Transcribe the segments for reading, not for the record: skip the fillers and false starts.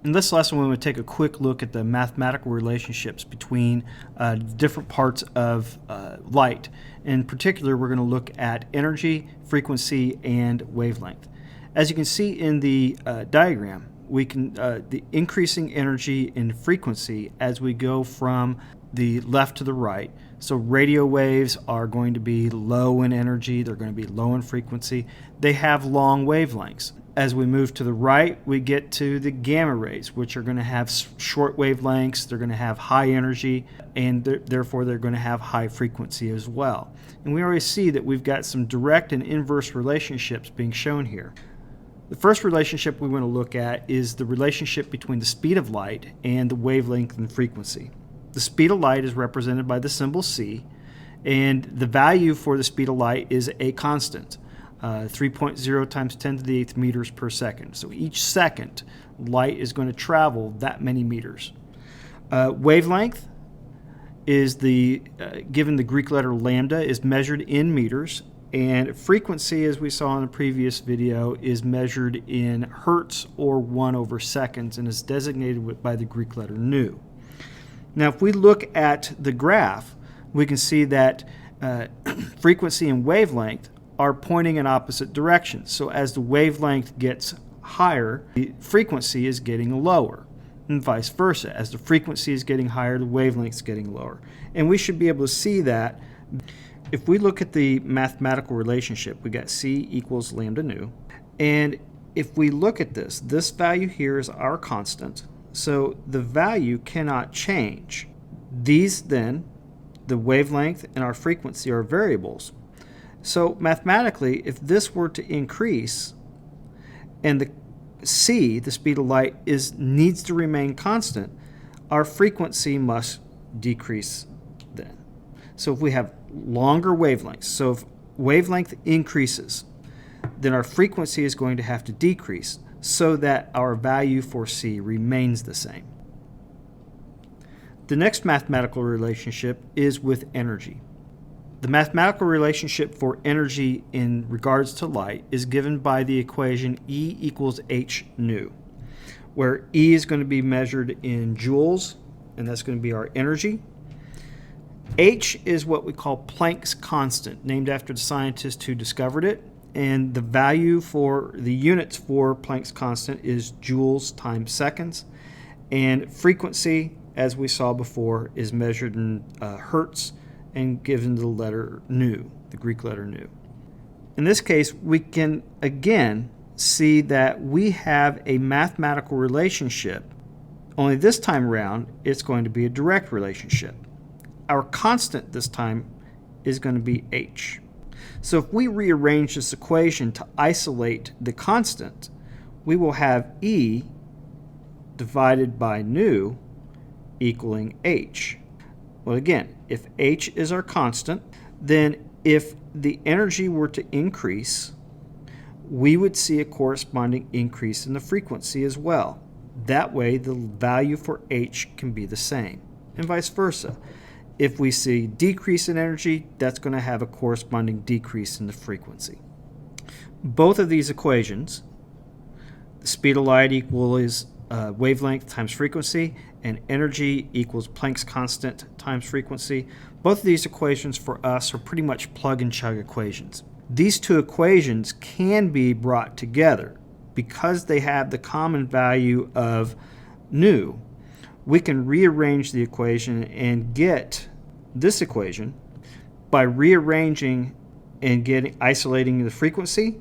In this lesson, we're going to take a quick look at the mathematical relationships between different parts of light. In particular, we're going to look at energy, frequency, and wavelength. As you can see in the diagram, we can the increasing energy and frequency as we go from the left to the right. So radio waves are going to be low in energy, they're going to be low in frequency. They have long wavelengths. As we move to the right, we get to the gamma rays, which are going to have short wavelengths, they're going to have high energy, and therefore they're going to have high frequency as well. And we already see that we've got some direct and inverse relationships being shown here. The first relationship we want to look at is the relationship between the speed of light and the wavelength and frequency. The speed of light is represented by the symbol c, and the value for the speed of light is a constant. 3.0 times 10 to the 8th meters per second. So each second, light is going to travel that many meters. Wavelength is given the Greek letter lambda, is measured in meters, and frequency, as we saw in the previous video, is measured in hertz or 1/seconds and is designated by the Greek letter nu. Now, if we look at the graph, we can see that frequency and wavelength are pointing in opposite directions. So as the wavelength gets higher, the frequency is getting lower, and vice versa. As the frequency is getting higher, the wavelength is getting lower. And we should be able to see that. If we look at the mathematical relationship, we got c equals lambda nu. And if we look at this value here is our constant. So the value cannot change. These then, the wavelength and our frequency, are variables. So mathematically, if this were to increase and the c, the speed of light, needs to remain constant, our frequency must decrease then. So if we have longer wavelengths, so if wavelength increases, then our frequency is going to have to decrease so that our value for c remains the same. The next mathematical relationship is with energy. The mathematical relationship for energy in regards to light is given by the equation E equals h nu, where E is going to be measured in joules, and that's going to be our energy. H is what we call Planck's constant, named after the scientist who discovered it, and the value for the units for Planck's constant is joules times seconds, and frequency, as we saw before, is measured in hertz and given the letter nu, the Greek letter nu. In this case, we can again see that we have a mathematical relationship, only this time around it's going to be a direct relationship. Our constant this time is going to be h. So if we rearrange this equation to isolate the constant, we will have E divided by nu equaling h. Well, again, if h is our constant, then if the energy were to increase, we would see a corresponding increase in the frequency as well. That way, the value for h can be the same, and vice versa. If we see decrease in energy, that's going to have a corresponding decrease in the frequency. Both of these equations, the speed of light equals wavelength times frequency, and energy equals Planck's constant times frequency. Both of these equations for us are pretty much plug and chug equations. These two equations can be brought together because they have the common value of nu. We can rearrange the equation and get this equation by rearranging and isolating the frequency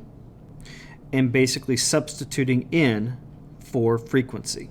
and basically substituting in for frequency.